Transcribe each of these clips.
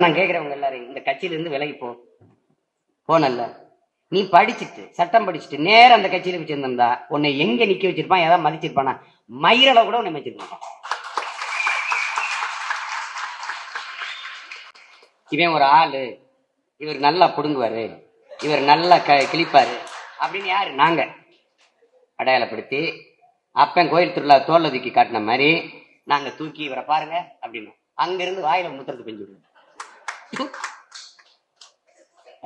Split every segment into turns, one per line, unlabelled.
நான் கேட்கிறவங்க எல்லாரும் இந்த கட்சியில இருந்து விலகி போனல்ல, நீ படிச்சுட்டு சட்டம் படிச்சுட்டு நேரம் அந்த கட்சியில வச்சிருந்தா உன்னை எங்க நிக்க வச்சிருப்பான், ஏதாவது மதிச்சிருப்பானா? மயிரள கூட உன்னை மதிச்சிருப்பான். இவன் ஒரு ஆளு, இவர் நல்லா புடுங்குவாரு, இவர் நல்லா கிழிப்பாரு அப்படின்னு யாரு? நாங்க அடையாளப்படுத்தி அப்பன் கோயில் திருவிழா தோல்ல தூக்கி காட்டின மாதிரி நாங்க தூக்கி இவரை பாருங்க அப்படின்னு அங்கிருந்து வாயில முத்திரத்து பெஞ்சு விடுவோம்.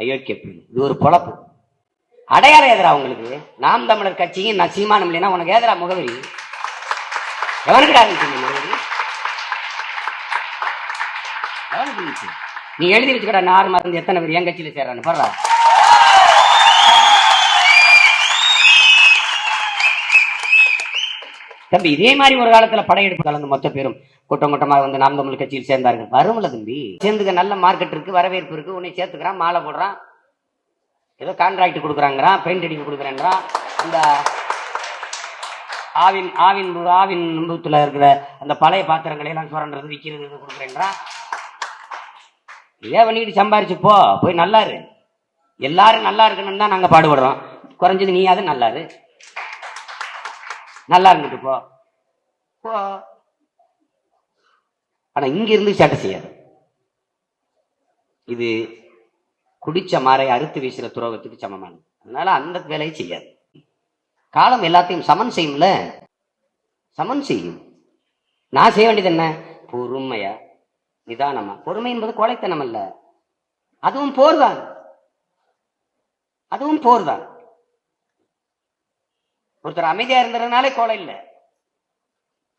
அயோக்கிய இது ஒரு பொழப்பு. அடையாளம் எதிரா உங்களுக்கு? நாம் தமிழர் கட்சியும் நான் சீமானம் இல்லைன்னா உனக்கு எதிரா முகவரி? எவனுக்கு ஆரம்பிச்சீங்க முகவரி? எவனுக்கு? நீ எழுதி வச்சுக்கடா, 6 மாதம் எத்தனை பேர் என் கட்சியில சேர்றான்னு படுறா. தம்பி இதே மாதிரி ஒரு காலத்துல படையெடுப்பு கலந்து மொத்த பேரும் கூட்டம் கூட்டமாக வந்து நாம் தமிழ் கட்சியில் சேர்ந்தார்கள். வரும்ல தம்பி, சேர்ந்துக்க, நல்ல மார்க்கெட் இருக்கு, வரவேற்பு இருக்கு, உன்னை சேர்த்துக்கிறான், மாலை போடுறான், ஏதோ கான்ட்ராக்ட் கொடுக்குறாங்கிறான், பெயிண்ட் அடிக்க கொடுக்குறேன்றான், அந்த ஆவின் நம்பத்துல இருக்கிற அந்த பழைய பாத்திரங்களை எல்லாம் சுரண்டது விற்கிறது கொடுக்குறேன்றான். இதே பண்ணிட்டு சம்பாரிச்சு போய் நல்லா இரு. எல்லாரும் நல்லா இருக்கணும்னு தான் நாங்க பாடுபடுறோம். குறைஞ்சது நீயாவது நல்லா இரு, நல்லா இருந்துட்டு போ. ஆனா இங்க இருந்து சேட்டை செய்யாது. இது குடிச்ச மாறை அறுத்து வீசுற துரோகத்துக்கு சமமானது. அதனால அந்த வேலையை செய்யாது. காலம் எல்லாத்தையும் சமன் செய்யும்ல, சமன் செய்யும். நான் செய்ய வேண்டியது என்ன? பொறுமையா நிதானமா. பொறுமை என்பது கோழைத்தனம் அல்ல, அதுவும் போர்தான், அதுவும் போர்தான். ஒருத்தர் அமைதியா இருந்ததுனாலே கோலை இல்லை.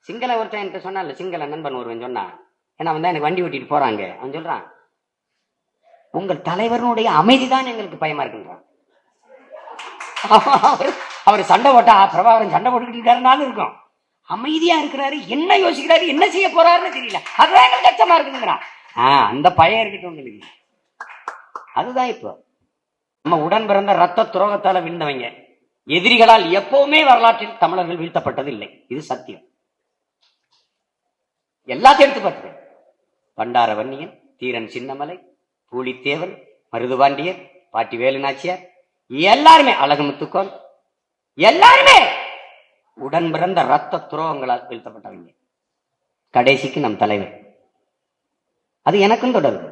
சிங்கள ஒருத்தன் என்கிட்ட சொன்னான்ல, சிங்கள நண்பன் ஒருவன் சொன்னான், ஏன்னா அவன் தான் எனக்கு வண்டி ஓட்டிட்டு போறாங்க, அவன் சொல்றான், உங்கள் தலைவருடைய அமைதிதான் எங்களுக்கு பயமா இருக்குன்றான். அவர் சண்டை போட்டா பிரபாகரன் சண்டை போட்டுக்கிட்டு இருக்காருனாலும் இருக்கும், அமைதியா இருக்கிறாரு, என்ன யோசிக்கிறாரு, என்ன செய்ய போறாருன்னு தெரியல, அதுதான் எங்களுக்கு கஷ்டமா இருக்குங்கிறான். அந்த பயம் இருக்கட்டும் உங்களுக்கு. அதுதான் இப்போ நம்ம உடன் பிறந்த ரத்த துரோகத்தால வீழ்ந்தவங்க. எதிரிகளால் எப்பவுமே வரலாற்றில் தமிழர்கள் வீழ்த்தப்பட்டது இல்லை, இது சத்தியம். எல்லாத்தையும் எடுத்து பார்த்து, பண்டார வன்னியன், தீரன் சின்னமலை, பூலித்தேவன், மருதுபாண்டியர், பாட்டி வேலுநாச்சியார், எல்லாருமே, அழகுமுத்துக்கோன், எல்லாருமே உடன் பிறந்த ரத்த துரோகங்களால் வீழ்த்தப்பட்டவங்க. கடைசிக்கு நம் தலைவர். அது எனக்கும் தொடர்பு.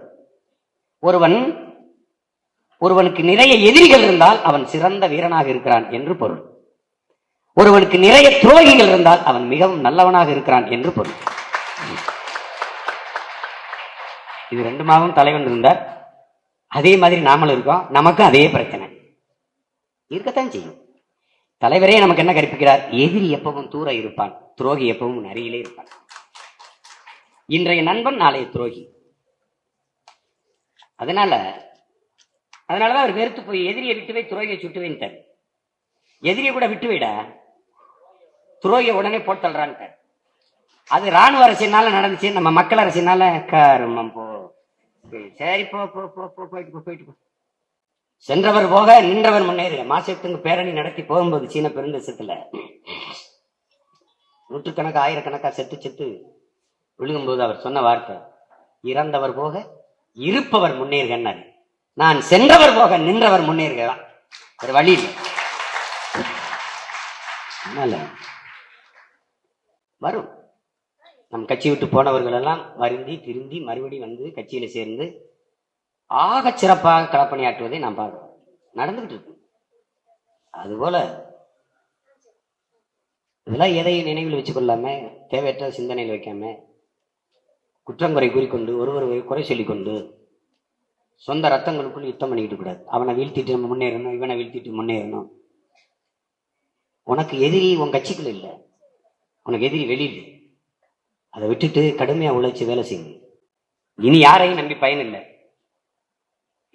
ஒருவனுக்கு நிறைய எதிரிகள் இருந்தால் அவன் சிறந்த வீரனாக இருக்கிறான் என்று பொருள். ஒருவனுக்கு நிறைய துரோகிகள் இருந்தால் அவன் மிகவும் நல்லவனாக இருக்கிறான் என்று பொருள். இது ரெண்டுமாவும் தலைவன் இருந்தார். அதே மாதிரி நாமளும் இருக்கோம், நமக்கும் அதே பிரச்சனை இருக்கத்தான் செய்யும். தலைவரே நமக்கு என்ன கற்பிக்கிறார்? எதிரி எப்பவும் தூர இருப்பான், துரோகி எப்பவும் அருகிலே இருப்பான். இன்றைய நண்பன் நாளைய துரோகி. அதனாலதான் அவர் வெறுத்து போய் எதிரியை விட்டு வை, துரோகியை சுட்டு வைத்தார். எதிரியை கூட விட்டு வைடா, துரோகியை உடனே போட்டல்றான். அது ராணுவ அரசியல்னால நடந்துச்சு, நம்ம மக்கள் அரசியல்னால கர்மம். சரி போயிட்டு போ. சென்றவர் போக நின்றவர் முன்னேறு. மாசத்துக்கு பேரணி நடத்தி போகும்போது சீன பெருந்தேசத்துல நூற்றுக்கணக்கா ஆயிரக்கணக்கா செத்து விழுகும்போது அவர் சொன்ன வார்த்தை, இறந்தவர் போக இருப்பவர் முன்னேறுகிறார். நான் சென்றவர் போக நின்றவர் முன்னேறுகிறான். ஒரு வழி இல்லை. வரும். நம் கட்சி விட்டு போனவர்கள் எல்லாம் வருந்தி திருந்தி மறுபடியும் வந்து கட்சியில சேர்ந்து ஆக சிறப்பாக களப்பணியாற்றுவதை நாம் பார்க்கிறோம், நடந்துகிட்டு இருக்கு. அதுபோல இதெல்லாம் எதையும் நினைவில் வச்சுக்கொள்ளாம, தேவையற்ற சிந்தனையில் வைக்காம, குற்றங்குறை கூறிக்கொண்டு ஒருவர் குறை சொல்லிக்கொண்டு சொந்த ரத்தங்களுக்குள் யுத்தம் பண்ணிக்கிட்டு கூடாது. அவனை வீழ்த்திட்டு நம்ம முன்னேறணும், இவனை வீழ்த்திட்டு முன்னேறணும். உனக்கு எதிரி உன் கட்சிக்குள்ள இல்லை, உனக்கு எதிரி வெளியில். அதை விட்டுட்டு கடுமையா உழைச்சு வேலை செய்யுங்க. இனி யாரையும் நம்பி பயன் இல்லை.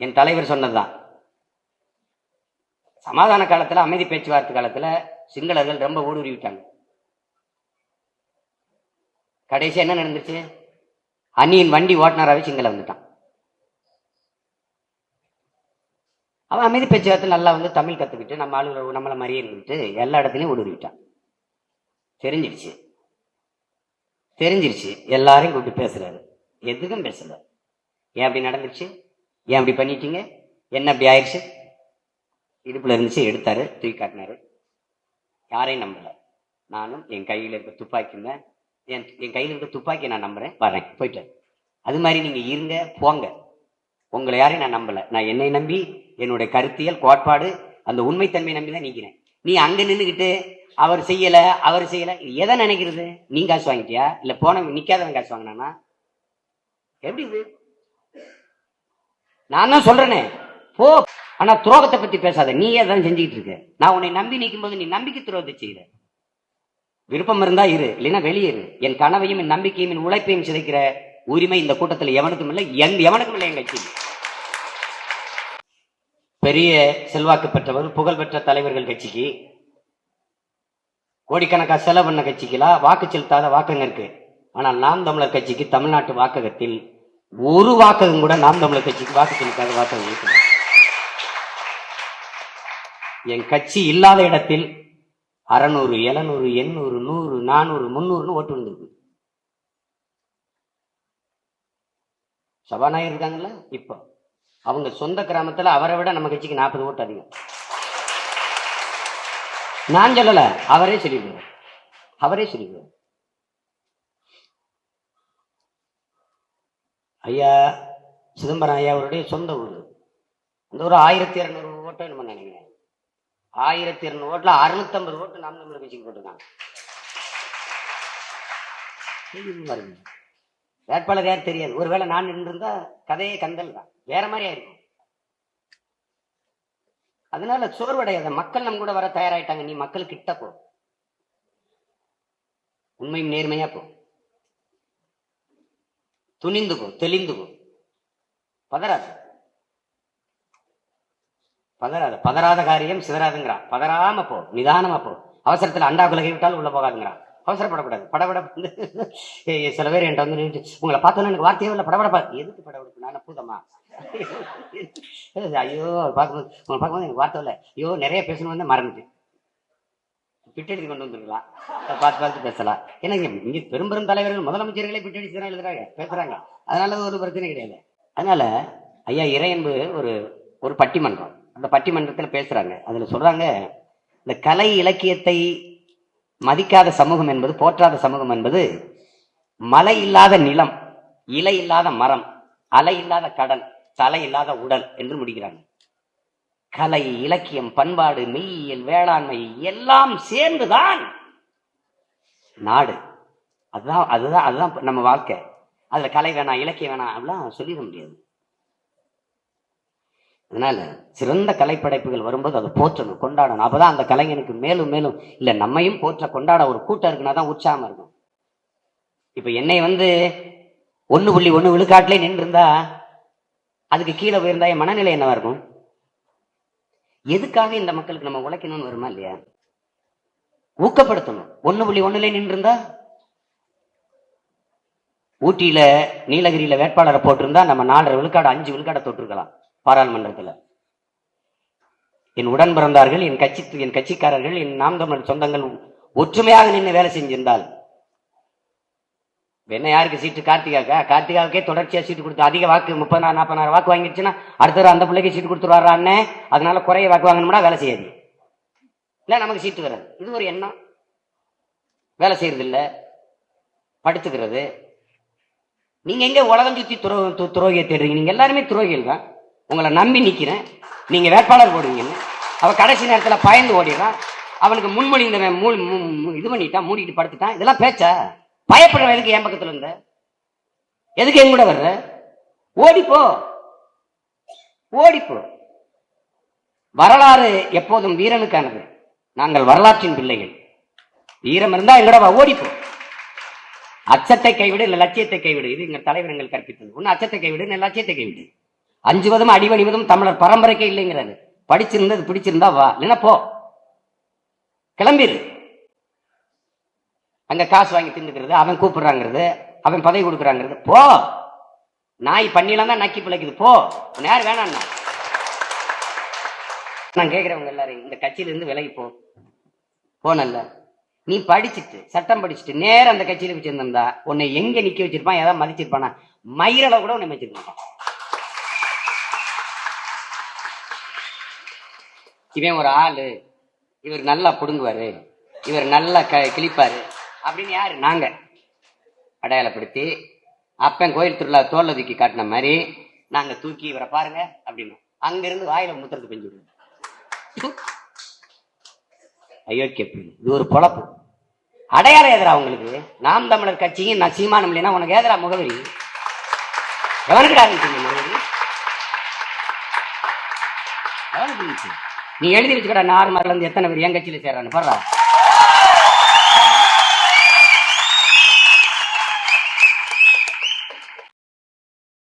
என் தலைவர் சொன்னதுதான், சமாதான காலத்துல, அமைதி பேச்சுவார்த்தை காலத்துல சிங்களர்கள் ரொம்ப ஊடுருவி விட்டாங்க. கடைசி என்ன நடந்துச்சு? அணியின் வண்டி ஓட்டுநராகவே சிங்கள வந்துட்டான். அவன் அமைதி பேச்சுவார்த்தை நல்லா வந்து தமிழ் கத்துக்கிட்டு நம்ம ஆளுநர் நம்மளை மாதிரியே இருந்துட்டு எல்லா இடத்துலையும் ஊடுருவிட்டான். தெரிஞ்சிருச்சு, எல்லாரையும் கூப்பிட்டு பேசுறாரு, எதுக்கும் பேசல. ஏன் அப்படி நடந்துருச்சு? ஏன் அப்படி பண்ணிட்டீங்க? என்ன அப்படி ஆயிடுச்சு? இடுப்புல இருந்துச்சு, எடுத்தாரு, தூக்கி காட்டினாரு. யாரையும் நம்பல. நானும் என் கையில இருக்க துப்பாக்கிங்க, என் கையில இருக்க துப்பாக்கி நான் நம்புறேன், வரேன், போயிட்டேன். அது மாதிரி நீங்க இருங்க, போங்க. உங்களை யாரையும் நான் நம்பல. நான் என்னை நம்பி, என்னுடைய கருத்தியல் கோட்பாடு, அந்த உண்மைத்தன்மை நம்பி தான் நிக்கிறேன். நீ அங்க நின்றுகிட்டு அவர் செய்யல, அவர் செய்யல, எதை நினைக்கிறது? நீ காசு வாங்கிட்டியா, இல்ல போன நிக்காதவன் காசு வாங்கினானா? எப்படி இது? நான் தான் சொல்றேனே, போ. ஆனா துரோகத்தை பத்தி பேசாத. நீ அதான் செஞ்சுக்கிட்டு இருக்க. நான் உன்னை நம்பி நிற்கும் போது நீ நம்பிக்கை துரோகத்தை செய்யற. விருப்பம் இருந்தா இரு, இல்லைன்னா வெளியேறு. என் கனவையும் என் நம்பிக்கையும் என் உழைப்பையும் சிதைக்கிற உரிமை இந்த கூட்டத்தில் எவனுக்கும் இல்லை, எவனுக்கும் இல்லை. என் கட்சி பெரிய செல்வாக்கு பெற்றவர், புகழ்பெற்ற தலைவர்கள் கட்சிக்கு, கோடிக்கணக்கா செலவு பண்ண கட்சிக்கெல்லாம் வாக்கு செலுத்தாத வாக்குங்க இருக்கு. ஆனால் நாம் தமிழர் கட்சிக்கு தமிழ்நாட்டு வாக்ககத்தில் ஒரு வாக்ககம் கூட நாம் தமிழர் கட்சிக்கு வாக்கு செலுத்தாத வாக்ககம் இருக்கு. என் கட்சி இல்லாத இடத்தில் 600, 700, 800, 100, 400, 300 ஓட்டு வந்திருக்கு. சபாநாயகர் இருக்காங்கல்ல, இப்போ அவங்க சொந்த கிராமத்துல அவரை விட நம்ம கட்சிக்கு 40 ஓட்டு அதிகம். நான் சொல்லல, அவரே சொல்லிடுவார். அவரே சொல்லிடுவார். ஐயா சிதம்பரம் ஐயா அவருடைய சொந்த ஊர். அந்த ஊர் 1200 ஓட்டு நம்ம நினைக்கிறேன். 1200 ஓட்டுல 650 ஓட்டு நாம் தமிழர் கட்சிக்கு போட்டுருக்காங்க. வேட்பாளர் யார் தெரியாது. ஒருவேளை நான் நின்றுருந்தா கதையே கந்தல் தான், வேற மாதிரி ஆயிருக்கும். அதனால சோர்வடையாத. மக்கள் நம்ம கூட வர தயாராயிட்டாங்க. நீ மக்கள் கிட்ட போ, உண்மையும் நேர்மையா போ, துணிந்து போ, தெளிந்து போ, பதறாத. பதறாத. பதறாத காரியம் சிதறாதுங்கிறான். பதறாம போ, நிதானமா போ. அவசரத்துல அண்டா குலகை விட்டாலும் உள்ள போகாதுங்கிறான். அவசரப்படக்கூடாது. படபட. சில பேர் என்கிட்ட வந்து நின்று, உங்களை பார்த்தோன்னா எனக்கு வார்த்தையே இல்லை, படபடப்பா. எதுக்கு படபடப்பு? நான் பூதமா? ஐயோ, பார்க்கும்போது உங்களை பார்க்கும்போது எனக்கு வார்த்தை இல்லை. ஐயோ, நிறைய பேசணும் வந்து மறந்துட்டு பிட்டெடுத்து கொண்டு வந்துருக்கலாம். பார்த்து பேசலாம். ஏன்னா இங்க பெரும் பெரும் தலைவர்கள், முதலமைச்சர்களே பிட்டெடுத்து தான் எழுதுறாங்க, பேசுறாங்க. அதனால ஒரு பிரச்சனை கிடையாது. அதனால ஐயா இறையன்பு ஒரு பட்டிமன்றம், அந்த பட்டிமன்றத்தில் பேசுறாங்க. அதுல சொல்றாங்க, இந்த கலை இலக்கியத்தை மதிக்காத சமூகம் என்பது, போற்றாத சமூகம் என்பது மலை இல்லாத நிலம், இலை இல்லாத மரம், அலை இல்லாத கடல், தலை இல்லாத உடல் என்று முடிக்கிறாங்க. கலை, இலக்கியம், பண்பாடு, மெய்யியல், வேளாண்மை எல்லாம் சேர்ந்துதான் நாடு. அதுதான் நம்ம வாழ்க்கை. அதுல கலை வேணாம், இலக்கியம் வேணாம் அப்படிலாம் சொல்லிட முடியாது. அதனால சிறந்த கலைப்படைப்புகள் வரும்போது அதை போற்றணும், கொண்டாடணும். அப்பதான் அந்த கலைஞனுக்கு மேலும் மேலும் இல்ல நம்மையும் போற்ற கொண்டாட ஒரு கூட்டம் இருக்குன்னா தான் உற்சாகமா இருக்கும். இப்ப என்னை வந்து 1.1 விழுக்காட்டிலே நின்று இருந்தா அதுக்கு கீழே போயிருந்தா என் மனநிலை என்னவா இருக்கும்? எதுக்காக இந்த மக்களுக்கு நம்ம உழைக்கணும்னு வருமா இல்லையா? ஊக்கப்படுத்தணும். 1.1 நின்று இருந்தா, ஊட்டியில நீலகிரியில வேட்பாளரை போட்டிருந்தா நம்ம 4.5 விழுக்காடு 5 விழுக்காடை தொட்டிருக்கலாம் பாராளுமன்றத்தில். என் உடன் பிறந்தார்கள், என் கட்சிக்காரர்கள், என் நாம் தமிழர் சொந்தங்கள் ஒற்றுமையாக நின்று வேலை செஞ்சிருந்தால், என்ன யாருக்கு சீட்டு? கார்த்திகாவுக்கே தொடர்ச்சியா சீட்டு கொடுத்து அதிக வாக்கு 30,000-40,000 வாக்கு வாங்கிடுச்சுன்னா அடுத்த அந்த பிள்ளைக்கு சீட்டு கொடுத்துருவாரு அண்ணே, அதனால குறைய வாக்கு வாங்கணும்னா வேலை செய்யாது, இல்ல நமக்கு சீட்டு வராது. இது ஒரு எண்ணம். வேலை செய்யறது இல்ல, படுத்துக்கிறது. நீங்க எங்க உலகம் சுத்தி துரோகியை தேடுறீங்க? நீங்க எல்லாருமே துரோகிகள் தான். உங்களை நம்பி நிக்கிறேன், நீங்க வேட்பாளர் போடுவீங்கன்னு அவ கடைசி நேரத்தில் பயந்து ஓடிடுறான். அவனுக்கு முன்மொழி இது பண்ணிட்டான், மூடிட்டு படுத்துட்டான். இதெல்லாம் பேச்சா? பயப்படுற எதுக்கு என் பக்கத்துல இருந்த? எதுக்கு என் கூட வர்ற? ஓடிப்போ, ஓடிப்போ. வரலாறு எப்போதும் வீரனுக்கானது. நாங்கள் வரலாற்றின் பிள்ளைகள். வீரம் இருந்தா எங்கடா ஓடிப்போ. அச்சத்தை கைவிடு, இல்ல லட்சியத்தை கைவிடு. இது எங்க தலைவர் எங்கள் கற்பித்தது. ஒன்னு அச்சத்தை கைவிடு, இல்ல லட்சியத்தை கைவிடு. அஞ்சுவதும் அடிவணிவதும் தமிழர் பரம்பரைக்கே இல்லைங்கிறாரு. படிச்சிருந்தது பிடிச்சிருந்தா வா, இல்லைன்னா போ, கிளம்பிடு. அங்க காசு வாங்கி தின்னுக்கிறது, அவன் கூப்பிடுறாங்கிறது, அவன் பதவி கொடுக்குறாங்கிறது, போ. நாய் பண்ணிலாம் தான் நக்கி பிழைக்குது, போ. நேரம் வேணாம். நான் கேட்கிறவங்க எல்லாரும் இந்த கட்சியில இருந்து விலகி போனல்ல. நீ படிச்சுட்டு சட்டம் படிச்சுட்டு நேரம் அந்த கட்சியில வச்சிருந்தா உன்னை எங்க நிக்க வச்சிருப்பான்? ஏதாவது மதிச்சிருப்பானா? மயிரளவு கூட உன்னை வச்சிருக்க மாட்டான். இவன் ஒரு ஆளு, இவர் நல்லா புடுங்குவாரு, இவர் நல்லா கிழிப்பாரு அப்படின்னு யாரு? நாங்க அடையாளப்படுத்தி அப்பன் கோயில் திருவிழா தோல்ல தூக்கி காட்டின மாதிரி நாங்க தூக்கி இவரை பாருங்க அப்படின்னு அங்கிருந்து வாயில முத்திரத்து பெஞ்சு விடுவோம். அயோக்கிய பெண். இது ஒரு பொழப்பு. அடையாளம் எதிரா உங்களுக்கு? நாம் தமிழர் கட்சியும் நான் சீமானம் இல்லைன்னா உனக்கு எதிரா முகவரி? எவனுக்குடா முகவரி? நீ எழுதி வச்சுக்கடா, 4 இருந்து எத்தனை பேர் என் கட்சியில சேர்றான்னு பாடுறா.